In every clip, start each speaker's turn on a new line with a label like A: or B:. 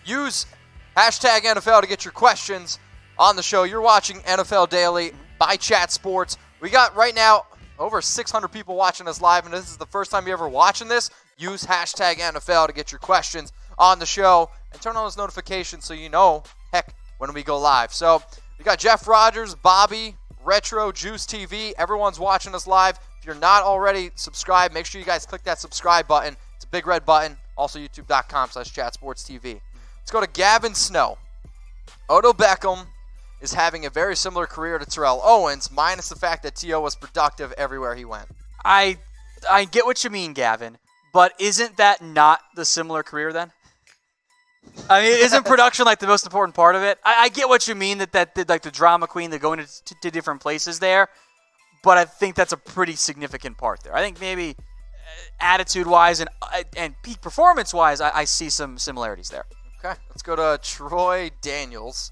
A: use hashtag NFL to get your questions on the show. You're watching NFL Daily by Chat Sports. We got right now over 600 people watching us live, and this is the first time you're ever watching this. Use hashtag NFL to get your questions on the show and turn on those notifications so you know, heck, when we go live. So we got Jeff Rogers, Bobby, Retro, Juice TV. Everyone's watching us live. If you're not already subscribed, make sure you guys click that subscribe button. It's a big red button. Also, youtube.com/chatsportstv. Let's go to Gavin Snow. Odell Beckham is having a very similar career to Terrell Owens, minus the fact that T.O. was productive everywhere he went.
B: I get what you mean, Gavin, but isn't that not the similar career then? I mean, isn't production like the most important part of it? I get what you mean, that like the drama queen, they're going to different places there, but I think that's a pretty significant part there. I think maybe attitude-wise and peak performance-wise, I see some similarities there.
A: Okay, let's go to Troy Daniels.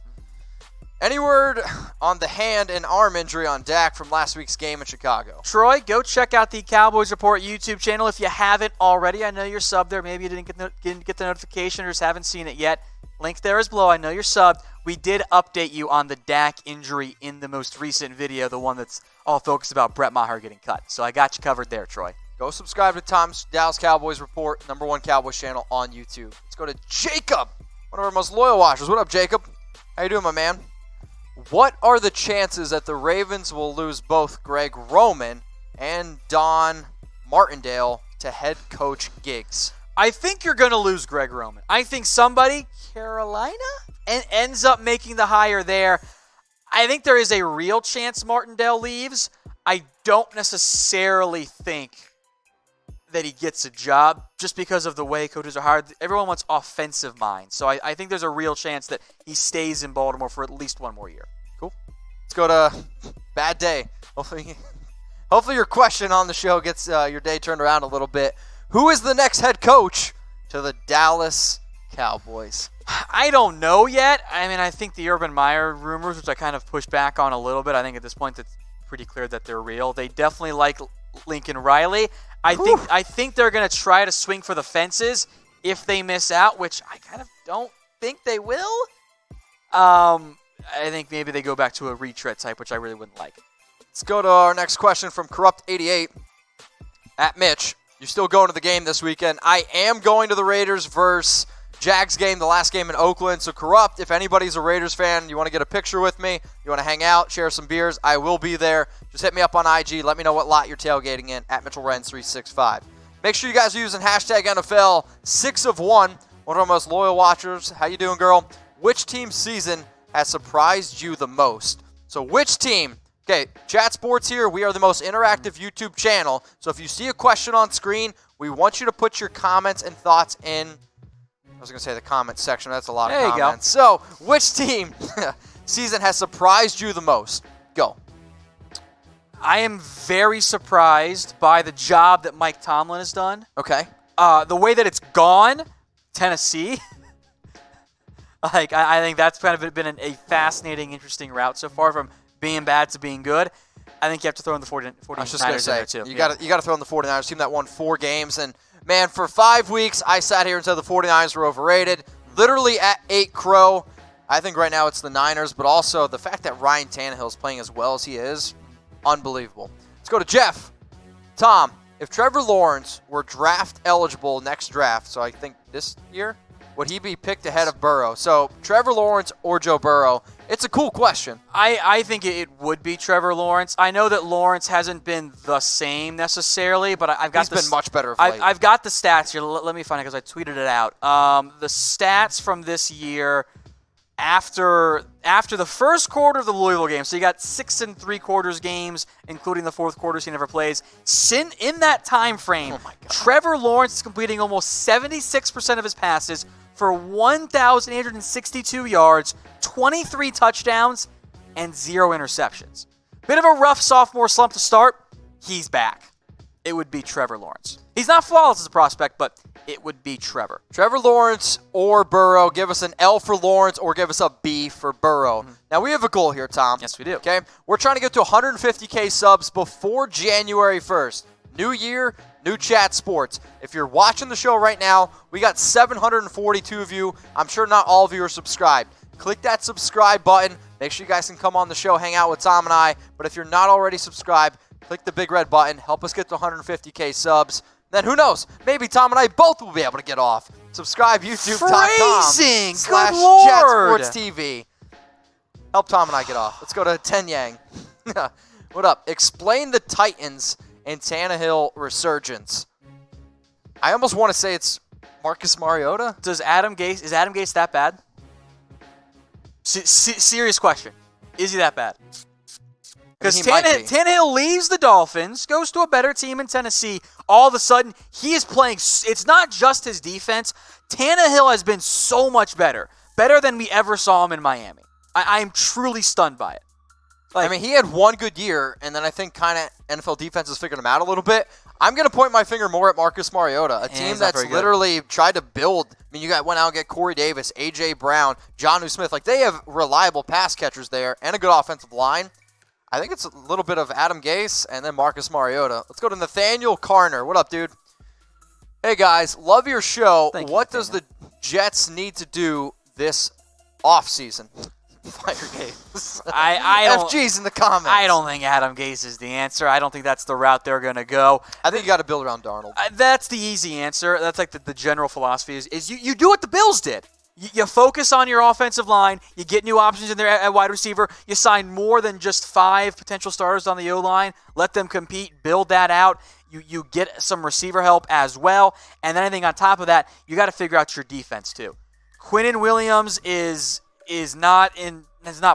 A: Any word on the hand and arm injury on Dak from last week's game in Chicago?
B: Troy, go check out the Cowboys Report YouTube channel if you haven't already. I know you're subbed there. Maybe you didn't get the notification or just haven't seen it yet. Link there is below. I know you're subbed. We did update you on the Dak injury in the most recent video, the one that's all focused about Brett Maher getting cut. So I got you covered there, Troy.
A: Go subscribe to Tom's Dallas Cowboys Report, #1 Cowboys channel on YouTube. Let's go to Jacob, one of our most loyal watchers. What up, Jacob? How you doing, my man? What are the chances that the Ravens will lose both Greg Roman and Don Martindale to head coach gigs?
B: I think you're going to lose Greg Roman. I think somebody, Carolina, ends up making the hire there. I think there is a real chance Martindale leaves. I don't necessarily think that he gets a job just because of the way coaches are hired. Everyone wants offensive minds. So I think there's a real chance that he stays in Baltimore for at least one more year.
A: Cool. Let's go to Bad Day. Hopefully your question on the show gets your day turned around a little bit. Who is the next head coach to the Dallas Cowboys?
B: I don't know yet. I mean, I think the Urban Meyer rumors, which I kind of pushed back on a little bit, I think at this point it's pretty clear that they're real. They definitely like Lincoln Riley. I think they're going to try to swing for the fences if they miss out, which I kind of don't think they will. I think maybe they go back to a retread type, which I really wouldn't like.
A: Let's go to our next question from Corrupt88 at Mitch. You're still going to the game this weekend. I am going to the Raiders versus Jags game, the last game in Oakland. So, Corrupt, if anybody's a Raiders fan, you want to get a picture with me, you want to hang out, share some beers, I will be there. Just hit me up on IG. Let me know what lot you're tailgating in, at Mitchell Renz 365. Make sure you guys are using hashtag NFL 6 of 1, one of our most loyal watchers. How you doing, girl? Which team's season has surprised you the most? So, which team? Okay, Chat Sports here. We are the most interactive YouTube channel. So, if you see a question on screen, we want you to put your comments and thoughts in. I was going to say the comment section. That's a lot of comments. So, which team season has surprised you the most? Go.
B: I am very surprised by the job that Mike Tomlin has done.
A: Okay.
B: The way that it's gone, Tennessee. I think that's kind of been a fascinating, interesting route so far from being bad to being good. I think you have to throw in the 49ers
A: I was just going to say,
B: in there too.
A: You got to throw in the 49ers, team that won 4 games. And, man, for 5 weeks, I sat here and said the 49ers were overrated. Literally at 8 Crow. I think right now it's the Niners, but also the fact that Ryan Tannehill is playing as well as he is, unbelievable. Let's go to Jeff. Tom, if Trevor Lawrence were draft eligible next draft, so I think this year, would he be picked ahead of Burrow? So Trevor Lawrence or Joe Burrow? It's a cool question.
B: I think it would be Trevor Lawrence. I know that Lawrence hasn't been the same necessarily, but I've got
A: He's been much better of late.
B: I've got the stats here. Let me find it because I tweeted it out. The stats from this year after the first quarter of the Louisville game. So you got 6 3/4 games, including the fourth quarters he never plays. In that time frame, Trevor Lawrence is completing almost 76% of his passes for 1,862 yards, 23 touchdowns, and 0 interceptions. Bit of a rough sophomore slump to start. He's back. It would be Trevor Lawrence. He's not flawless as a prospect, but it would be Trevor.
A: Trevor Lawrence or Burrow. Give us an L for Lawrence or give us a B for Burrow. Now, we have a goal here, Tom.
B: Yes, we do.
A: Okay, we're trying to get to 150K subs before January 1st. New year, new Chat Sports. If you're watching the show right now, we got 742 of you. I'm sure not all of you are subscribed. Click that subscribe button. Make sure you guys can come on the show, hang out with Tom and I. But if you're not already subscribed, click the big red button. Help us get to 150K subs. Then who knows? Maybe Tom and I both will be able to get off. Subscribe,
B: Phrasing!
A: YouTube.com/Chat
B: Good Lord!
A: Sports TV. Help Tom and I get off. Let's go to 10 Yang. What up? Explain the Titans and Tannehill resurgence. I almost want to say it's Marcus Mariota.
B: Is Adam Gase that bad? Serious question. Is he that bad? Because Tannehill leaves the Dolphins, goes to a better team in Tennessee. All of a sudden, he is playing. It's not just his defense. Tannehill has been so much better. Better than we ever saw him in Miami. I am truly stunned by it.
A: I mean, he had one good year, and then I think kind of NFL defenses figured him out a little bit. I'm going to point my finger more at Marcus Mariota, a team that's literally tried to build. I mean, you went out and get Corey Davis, A.J. Brown, Jonnu Smith. Like, they have reliable pass catchers there and a good offensive line. I think it's a little bit of Adam Gase and then Marcus Mariota. Let's go to Nathaniel Carner. What up, dude? Hey, guys. Love your show. What does the Jets need to do this offseason? Fire Gase.
B: I don't,
A: FG's in the comments.
B: I don't think Adam Gase is the answer. I don't think that's the route they're going to go.
A: I think you got to build around Darnold.
B: That's the easy answer. That's like the general philosophy is you do what the Bills did. You focus on your offensive line. You get new options in there at wide receiver. You sign more than just 5 potential starters on the O-line. Let them compete. Build that out. You get some receiver help as well. And then I think on top of that, you got to figure out your defense too. Quinnen Williams has not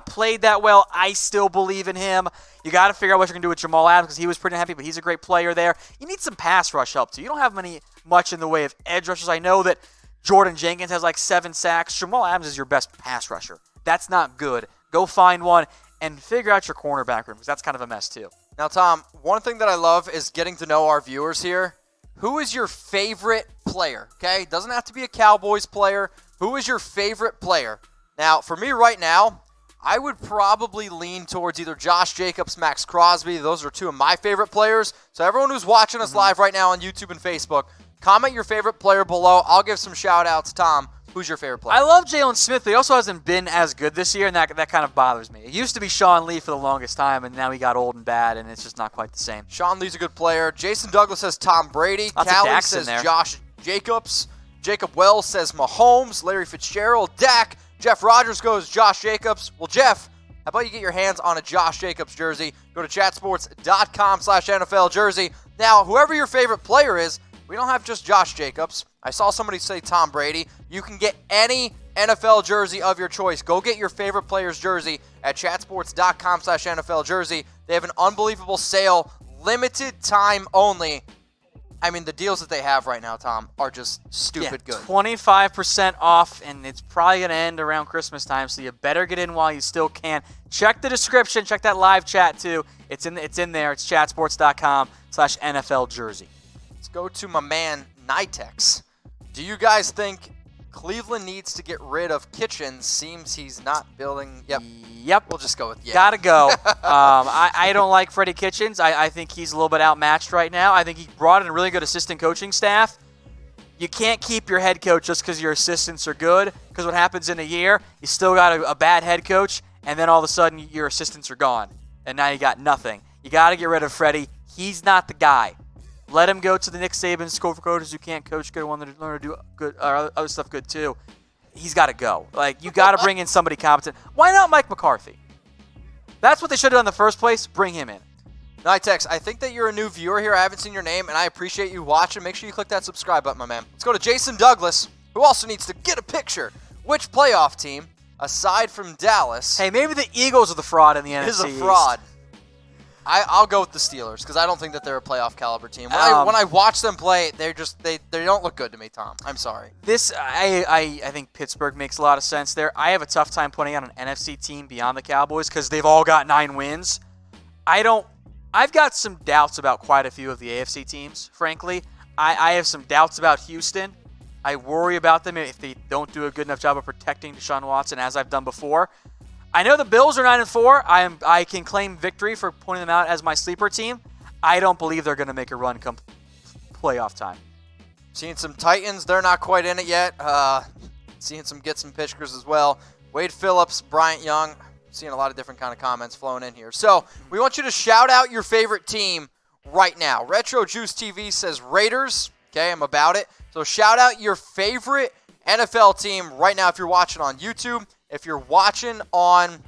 B: played that well. I still believe in him. You got to figure out what you're going to do with Jamal Adams because he was pretty happy, but he's a great player there. You need some pass rush help too. You don't have much in the way of edge rushers. I know that Jordan Jenkins has like 7 sacks. Jamal Adams is your best pass rusher. That's not good. Go find one and figure out your cornerback room because that's kind of a mess too.
A: Now, Tom, one thing that I love is getting to know our viewers here. Who is your favorite player? Okay, doesn't have to be a Cowboys player. Who is your favorite player? Now, for me right now, I would probably lean towards either Josh Jacobs, Max Crosby. Those are 2 of my favorite players. So everyone who's watching us live right now on YouTube and Facebook, comment your favorite player below. I'll give some shout-outs. Tom, who's your favorite player?
B: I love Jalen Smith, but he also hasn't been as good this year, and that kind of bothers me. It used to be Sean Lee for the longest time, and now he got old and bad, and it's just not quite the same.
A: Sean Lee's a good player. Jason Douglas says Tom Brady. Callie says Josh Jacobs. Jacob Wells says Mahomes. Larry Fitzgerald. Dak. Jeff Rogers goes Josh Jacobs. Well, Jeff, how about you get your hands on a Josh Jacobs jersey? Go to chatsports.com/NFL jersey. Now, whoever your favorite player is, we don't have just Josh Jacobs. I saw somebody say Tom Brady. You can get any NFL jersey of your choice. Go get your favorite player's jersey at chatsports.com/NFL jersey. They have an unbelievable sale, limited time only. I mean, the deals that they have right now, Tom, are just stupid good.
B: 25% off, and it's probably going to end around Christmas time, so you better get in while you still can. Check the description. Check that live chat, too. It's in there. It's chatsports.com/NFL jersey.
A: Let's go to my man, Nitex. Do you guys think Cleveland needs to get rid of Kitchens? Seems he's not building.
B: Yep.
A: We'll just go with yeah.
B: Gotta go. I don't like Freddie Kitchens. I think he's a little bit outmatched right now. I think he brought in a really good assistant coaching staff. You can't keep your head coach just because your assistants are good, because what happens in a year, you still got a bad head coach, and then all of a sudden your assistants are gone, and now you got nothing. You got to get rid of Freddie. He's not the guy. Let him go to the Nick Saban school for coaches who can't coach good, want to learn to do good, other stuff good too. He's got to go. Like, you got to bring in somebody competent. Why not Mike McCarthy? That's what they should have done in the first place. Bring him in.
A: Nitex, I think that you're a new viewer here. I haven't seen your name, and I appreciate you watching. Make sure you click that subscribe button, my man. Let's go to Jason Douglas, who also needs to get a picture. Which playoff team, aside from Dallas,
B: hey, maybe the Eagles are the fraud in the NFC
A: is a fraud? I'll go with the Steelers because I don't think that they're a playoff caliber team. When I watch them play, they don't look good to me, Tom. I'm sorry.
B: I think Pittsburgh makes a lot of sense there. I have a tough time putting out an NFC team beyond the Cowboys because they've all got 9 wins. I've got some doubts about quite a few of the AFC teams, frankly. I have some doubts about Houston. I worry about them if they don't do a good enough job of protecting Deshaun Watson, as I've done before. I know the Bills are 9-4. I can claim victory for pointing them out as my sleeper team. I don't believe they're going to make a run come playoff time.
A: Seeing some Titans, they're not quite in it yet. Seeing some pitchers as well. Wade Phillips, Bryant Young. Seeing a lot of different kind of comments flowing in here. So we want you to shout out your favorite team right now. Retro Juice TV says Raiders. Okay, I'm about it. So shout out your favorite NFL team right now if you're watching on YouTube. If you're watching on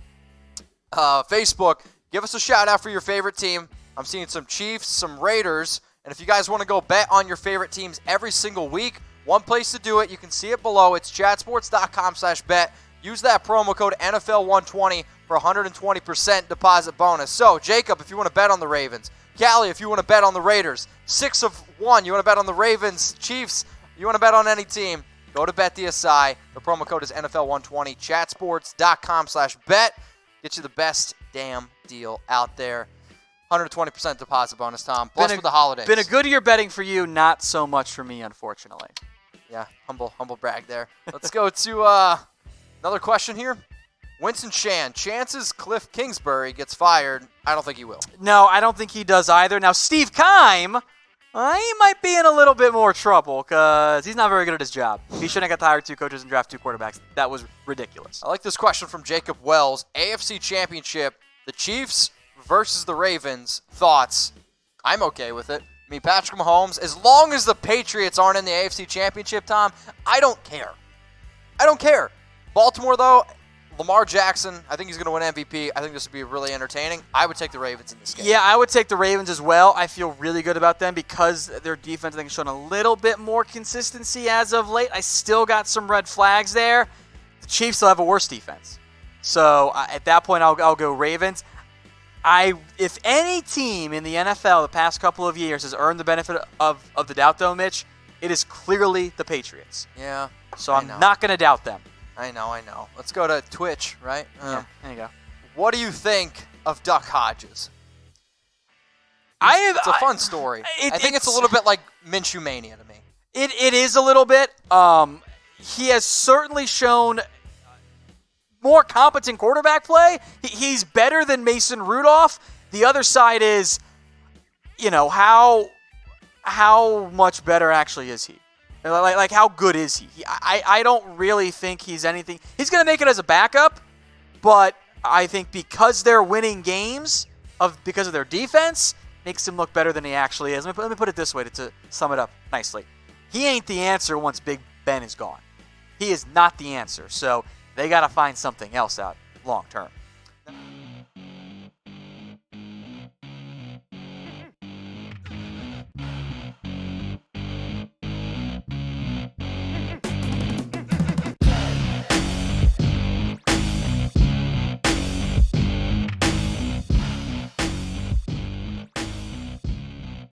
A: Facebook, give us a shout out for your favorite team. I'm seeing some Chiefs, some Raiders. And if you guys want to go bet on your favorite teams every single week, one place to do it, you can see it below. It's chatsports.com/bet. Use that promo code NFL120 for 120% deposit bonus. So, Jacob, if you want to bet on the Ravens. Callie, if you want to bet on the Raiders. 6 of 1, you want to bet on the Ravens. Chiefs, you want to bet on any team. Go to BetDSI. The promo code is NFL120. Chatsports.com/bet. Get you the best damn deal out there. 120% deposit bonus, Tom. Plus with the holidays.
B: Been a good year betting for you, not so much for me, unfortunately.
A: Yeah, humble brag there. Let's go to another question here. Winston Shan, chances Kliff Kingsbury gets fired. I don't think he will.
B: No, I don't think he does either. Now, Steve Keim, he might be in a little bit more trouble because he's not very good at his job. He shouldn't have got to hire 2 coaches and draft 2 quarterbacks. That was ridiculous.
A: I like this question from Jacob Wells. AFC Championship, the Chiefs versus the Ravens. Thoughts? I'm okay with it. I mean, Patrick Mahomes, as long as the Patriots aren't in the AFC Championship, Tom, I don't care. I don't care. Baltimore, though, Lamar Jackson, I think he's going to win MVP. I think this would be really entertaining. I would take the Ravens in this game.
B: Yeah, I would take the Ravens as well. I feel really good about them because their defense, I think, has shown a little bit more consistency as of late. I still got some red flags there. The Chiefs still have a worse defense. So at that point, I'll go Ravens. If any team in the NFL the past couple of years has earned the benefit of the doubt, though, Mitch, it is clearly the Patriots.
A: Yeah.
B: So I'm not going to doubt them.
A: I know. Let's go to Twitch, right?
B: Yeah, there you go.
A: What do you think of Duck Hodges? It's a fun story. I think it's a little bit like Minshew Mania to me.
B: It is a little bit. He has certainly shown more competent quarterback play. He's better than Mason Rudolph. The other side is, how much better actually is he? Like how good is he? I don't really think he's anything. He's going to make it as a backup, but I think because they're winning games because of their defense, makes him look better than he actually is. Let me put it this way to sum it up nicely. He ain't the answer once Big Ben is gone. He is not the answer. So they got to find something else out long term.